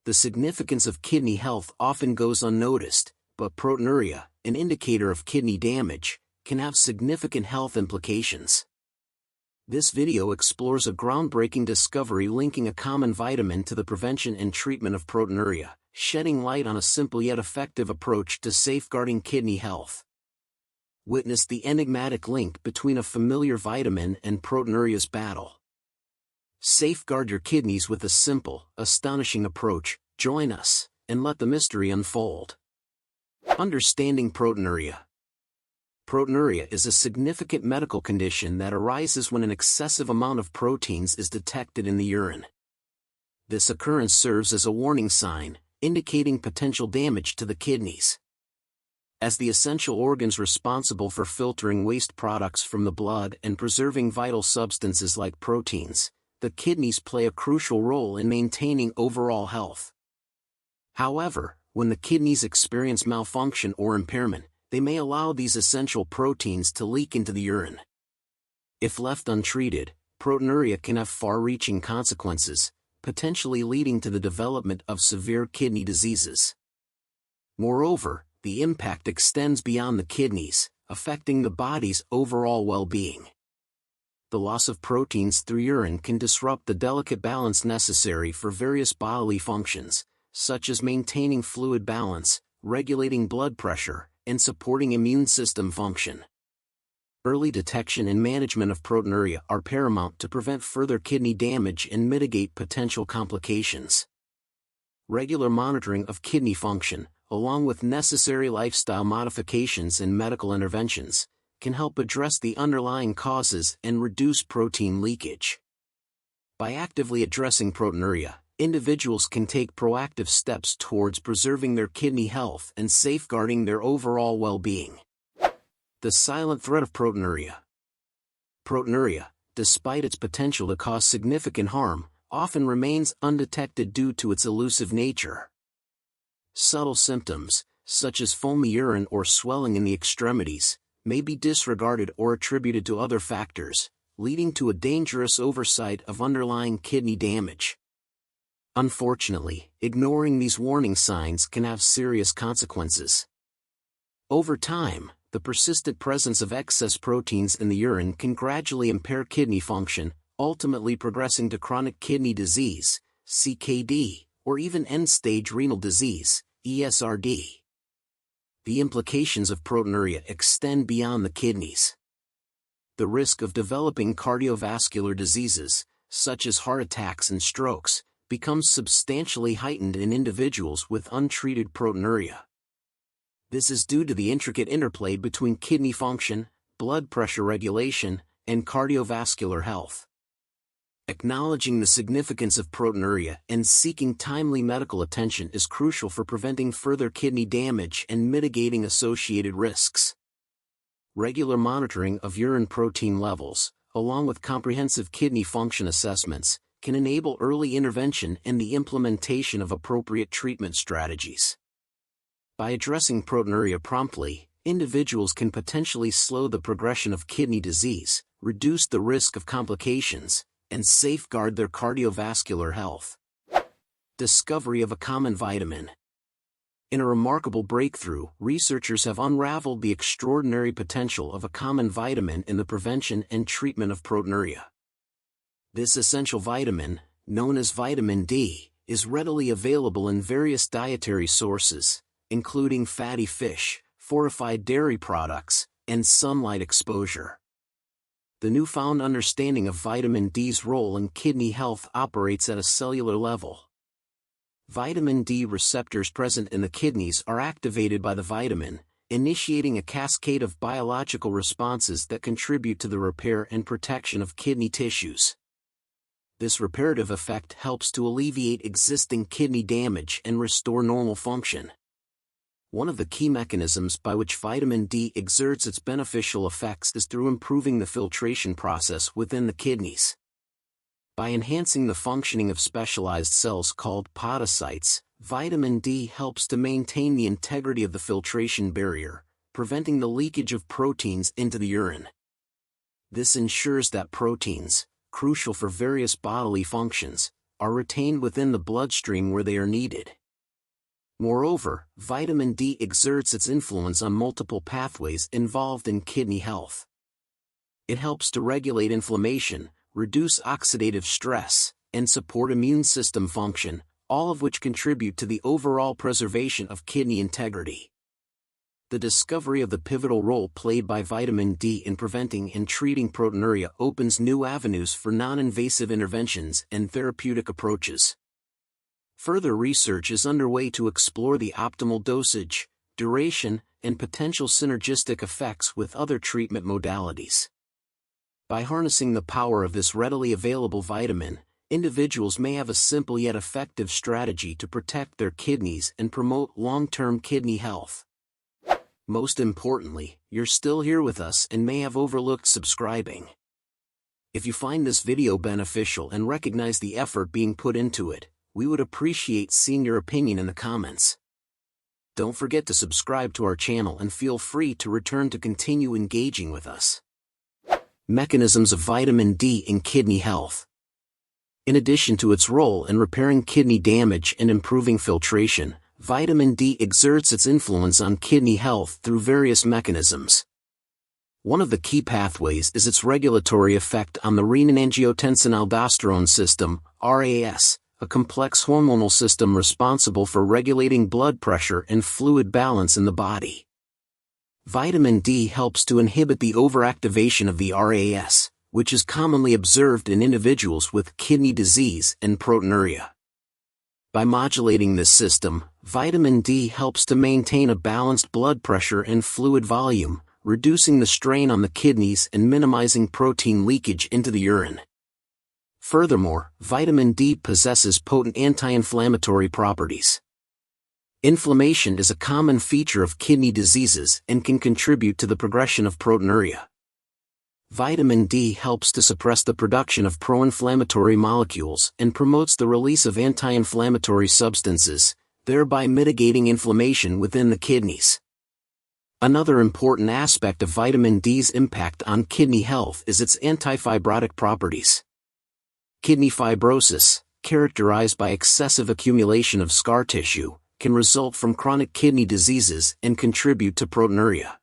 The significance of kidney health often goes unnoticed, but proteinuria, an indicator of kidney damage, can have significant health implications. This video explores a groundbreaking discovery linking a common vitamin to the prevention and treatment of proteinuria, shedding light on a simple yet effective approach to safeguarding kidney health. Witness the enigmatic link between a familiar vitamin and proteinuria's battle. Safeguard your kidneys with a simple, astonishing approach. Join us, and let the mystery unfold. Understanding proteinuria. Proteinuria is a significant medical condition that arises when an excessive amount of proteins is detected in the urine. This occurrence serves as a warning sign, indicating potential damage to the kidneys. As the essential organs responsible for filtering waste products from the blood and preserving vital substances like proteins, the kidneys play a crucial role in maintaining overall health. However, when the kidneys experience malfunction or impairment, they may allow these essential proteins to leak into the urine. If left untreated, proteinuria can have far-reaching consequences, potentially leading to the development of severe kidney diseases. Moreover, the impact extends beyond the kidneys, affecting the body's overall well-being. The loss of proteins through urine can disrupt the delicate balance necessary for various bodily functions, such as maintaining fluid balance, regulating blood pressure, and supporting immune system function. Early detection and management of proteinuria are paramount to prevent further kidney damage and mitigate potential complications. Regular monitoring of kidney function, along with necessary lifestyle modifications and medical interventions, can help address the underlying causes and reduce protein leakage. By actively addressing proteinuria, individuals can take proactive steps towards preserving their kidney health and safeguarding their overall well-being. The silent threat of proteinuria. Proteinuria, despite its potential to cause significant harm, often remains undetected due to its elusive nature. Subtle symptoms, such as foamy urine or swelling in the extremities, may be disregarded or attributed to other factors, leading to a dangerous oversight of underlying kidney damage. Unfortunately, ignoring these warning signs can have serious consequences. Over time, the persistent presence of excess proteins in the urine can gradually impair kidney function, ultimately progressing to chronic kidney disease, CKD, or even end-stage renal disease, ESRD. The implications of proteinuria extend beyond the kidneys. The risk of developing cardiovascular diseases, such as heart attacks and strokes, becomes substantially heightened in individuals with untreated proteinuria. This is due to the intricate interplay between kidney function, blood pressure regulation, and cardiovascular health. Acknowledging the significance of proteinuria and seeking timely medical attention is crucial for preventing further kidney damage and mitigating associated risks. Regular monitoring of urine protein levels, along with comprehensive kidney function assessments, can enable early intervention and the implementation of appropriate treatment strategies. By addressing proteinuria promptly, individuals can potentially slow the progression of kidney disease, reduce the risk of complications, and safeguard their cardiovascular health. Discovery of a common vitamin. In a remarkable breakthrough, researchers have unraveled the extraordinary potential of a common vitamin in the prevention and treatment of proteinuria. This essential vitamin, known as vitamin D, is readily available in various dietary sources, including fatty fish, fortified dairy products, and sunlight exposure. The newfound understanding of vitamin D's role in kidney health operates at a cellular level. Vitamin D receptors present in the kidneys are activated by the vitamin, initiating a cascade of biological responses that contribute to the repair and protection of kidney tissues. This reparative effect helps to alleviate existing kidney damage and restore normal function. One of the key mechanisms by which vitamin D exerts its beneficial effects is through improving the filtration process within the kidneys. By enhancing the functioning of specialized cells called podocytes, vitamin D helps to maintain the integrity of the filtration barrier, preventing the leakage of proteins into the urine. This ensures that proteins, crucial for various bodily functions, are retained within the bloodstream where they are needed. Moreover, vitamin D exerts its influence on multiple pathways involved in kidney health. It helps to regulate inflammation, reduce oxidative stress, and support immune system function, all of which contribute to the overall preservation of kidney integrity. The discovery of the pivotal role played by vitamin D in preventing and treating proteinuria opens new avenues for non-invasive interventions and therapeutic approaches. Further research is underway to explore the optimal dosage, duration, and potential synergistic effects with other treatment modalities. By harnessing the power of this readily available vitamin, individuals may have a simple yet effective strategy to protect their kidneys and promote long-term kidney health. Most importantly, you're still here with us and may have overlooked subscribing. If you find this video beneficial and recognize the effort being put into it, we would appreciate seeing your opinion in the comments. Don't forget to subscribe to our channel and feel free to return to continue engaging with us. Mechanisms of vitamin D in kidney health. In addition to its role in repairing kidney damage and improving filtration, vitamin D exerts its influence on kidney health through various mechanisms. One of the key pathways is its regulatory effect on the renin-angiotensin-aldosterone system, RAS, a complex hormonal system responsible for regulating blood pressure and fluid balance in the body. Vitamin D helps to inhibit the overactivation of the RAS, which is commonly observed in individuals with kidney disease and proteinuria. By modulating this system, vitamin D helps to maintain a balanced blood pressure and fluid volume, reducing the strain on the kidneys and minimizing protein leakage into the urine. Furthermore, vitamin D possesses potent anti-inflammatory properties. Inflammation is a common feature of kidney diseases and can contribute to the progression of proteinuria. Vitamin D helps to suppress the production of pro-inflammatory molecules and promotes the release of anti-inflammatory substances, thereby mitigating inflammation within the kidneys. Another important aspect of vitamin D's impact on kidney health is its antifibrotic properties. Kidney fibrosis, characterized by excessive accumulation of scar tissue, can result from chronic kidney diseases and contribute to proteinuria.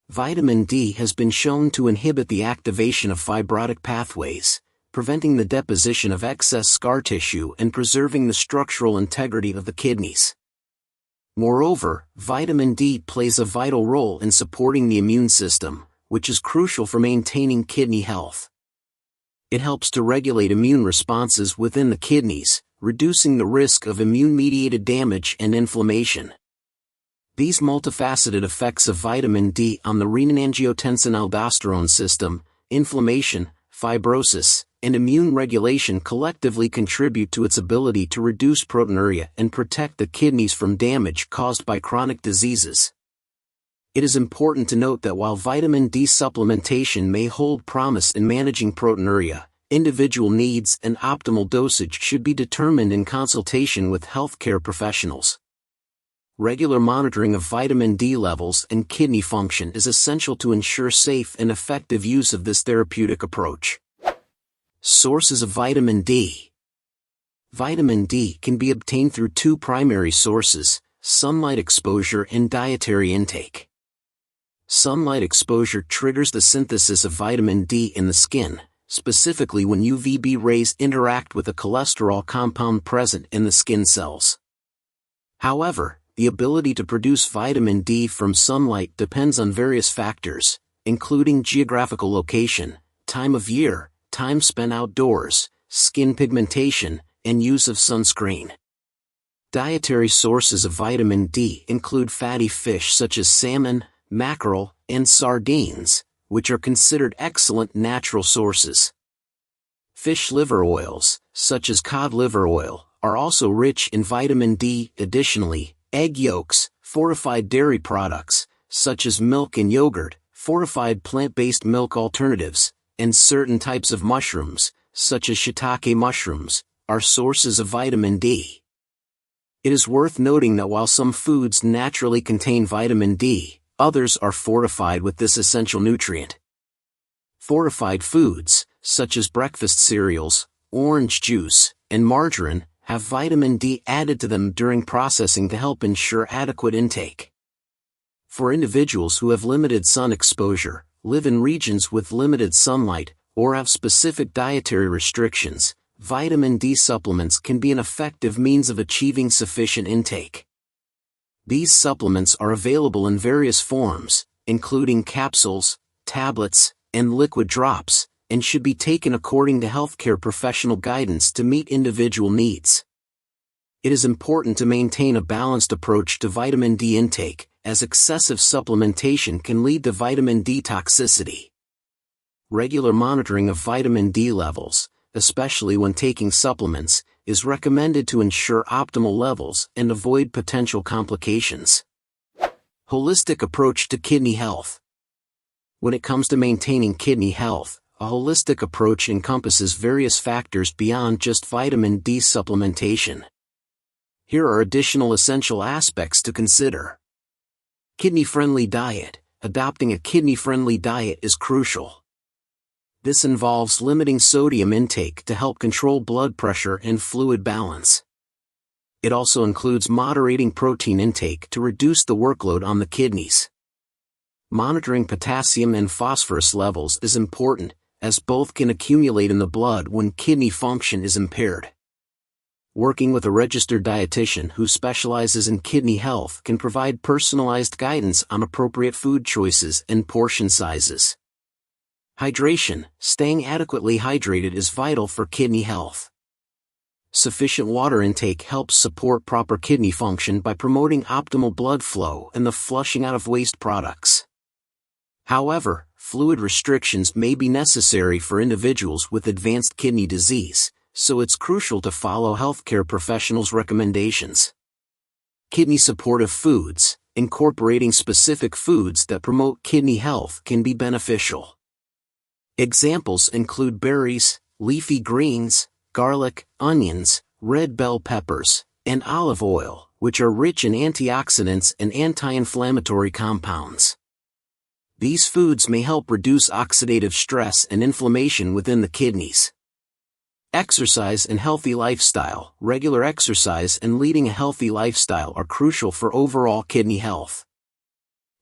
Vitamin D has been shown to inhibit the activation of fibrotic pathways, preventing the deposition of excess scar tissue and preserving the structural integrity of the kidneys. Moreover, vitamin D plays a vital role in supporting the immune system, which is crucial for maintaining kidney health. It helps to regulate immune responses within the kidneys, reducing the risk of immune-mediated damage and inflammation. These multifaceted effects of vitamin D on the renin-angiotensin-aldosterone system, inflammation, fibrosis, and immune regulation collectively contribute to its ability to reduce proteinuria and protect the kidneys from damage caused by chronic diseases. It is important to note that while vitamin D supplementation may hold promise in managing proteinuria, individual needs and optimal dosage should be determined in consultation with healthcare professionals. Regular monitoring of vitamin D levels and kidney function is essential to ensure safe and effective use of this therapeutic approach. Sources of vitamin D. Vitamin D can be obtained through two primary sources: sunlight exposure and dietary intake. Sunlight exposure triggers the synthesis of vitamin D in the skin, specifically when UVB rays interact with a cholesterol compound present in the skin cells. However, the ability to produce vitamin D from sunlight depends on various factors, including geographical location, time of year, time spent outdoors, skin pigmentation, and use of sunscreen. Dietary sources of vitamin D include fatty fish such as salmon, mackerel, and sardines, which are considered excellent natural sources. Fish liver oils, such as cod liver oil, are also rich in vitamin D. Additionally, egg yolks, fortified dairy products, such as milk and yogurt, fortified plant-based milk alternatives, and certain types of mushrooms, such as shiitake mushrooms, are sources of vitamin D. It is worth noting that while some foods naturally contain vitamin D, others are fortified with this essential nutrient. Fortified foods, such as breakfast cereals, orange juice, and margarine have vitamin D added to them during processing to help ensure adequate intake. For individuals who have limited sun exposure, live in regions with limited sunlight, or have specific dietary restrictions, vitamin D supplements can be an effective means of achieving sufficient intake. These supplements are available in various forms, including capsules, tablets, and liquid drops, and should be taken according to healthcare professional guidance to meet individual needs. It is important to maintain a balanced approach to vitamin D intake, as excessive supplementation can lead to vitamin D toxicity. Regular monitoring of vitamin D levels, especially when taking supplements, is recommended to ensure optimal levels and avoid potential complications. Holistic approach to kidney health. When it comes to maintaining kidney health, a holistic approach encompasses various factors beyond just vitamin D supplementation. Here are additional essential aspects to consider. Kidney-friendly diet. Adopting a kidney-friendly diet is crucial. This involves limiting sodium intake to help control blood pressure and fluid balance. It also includes moderating protein intake to reduce the workload on the kidneys. Monitoring potassium and phosphorus levels is important, as both can accumulate in the blood when kidney function is impaired. Working with a registered dietitian who specializes in kidney health can provide personalized guidance on appropriate food choices and portion sizes. Hydration. Staying adequately hydrated is vital for kidney health. Sufficient water intake helps support proper kidney function by promoting optimal blood flow and the flushing out of waste products. However, fluid restrictions may be necessary for individuals with advanced kidney disease, so it's crucial to follow healthcare professionals' recommendations. Kidney supportive foods. Incorporating specific foods that promote kidney health can be beneficial. Examples include berries, leafy greens, garlic, onions, red bell peppers, and olive oil, which are rich in antioxidants and anti-inflammatory compounds. These foods may help reduce oxidative stress and inflammation within the kidneys. Exercise and healthy lifestyle. Regular exercise and leading a healthy lifestyle are crucial for overall kidney health.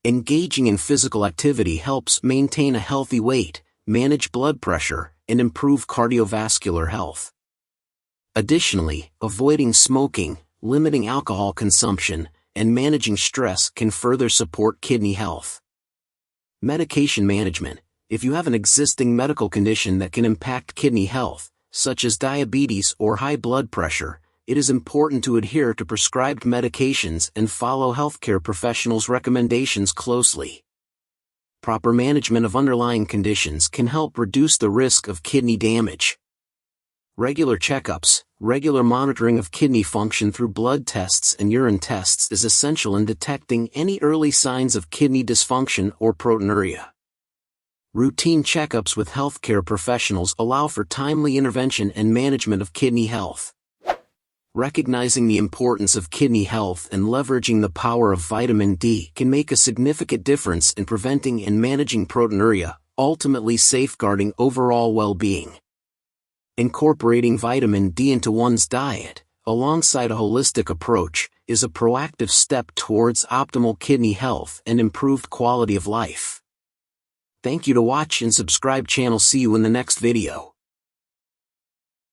Engaging in physical activity helps maintain a healthy weight, manage blood pressure, and improve cardiovascular health. Additionally, avoiding smoking, limiting alcohol consumption, and managing stress can further support kidney health. Medication management. If you have an existing medical condition that can impact kidney health, such as diabetes or high blood pressure, it is important to adhere to prescribed medications and follow healthcare professionals' recommendations closely. Proper management of underlying conditions can help reduce the risk of kidney damage. Regular checkups. Regular monitoring of kidney function through blood tests and urine tests is essential in detecting any early signs of kidney dysfunction or proteinuria. Routine checkups with healthcare professionals allow for timely intervention and management of kidney health. Recognizing the importance of kidney health and leveraging the power of vitamin D can make a significant difference in preventing and managing proteinuria, ultimately safeguarding overall well-being. Incorporating vitamin D into one's diet, alongside a holistic approach, is a proactive step towards optimal kidney health and improved quality of life. Thank you to watch and subscribe channel. See you in the next video.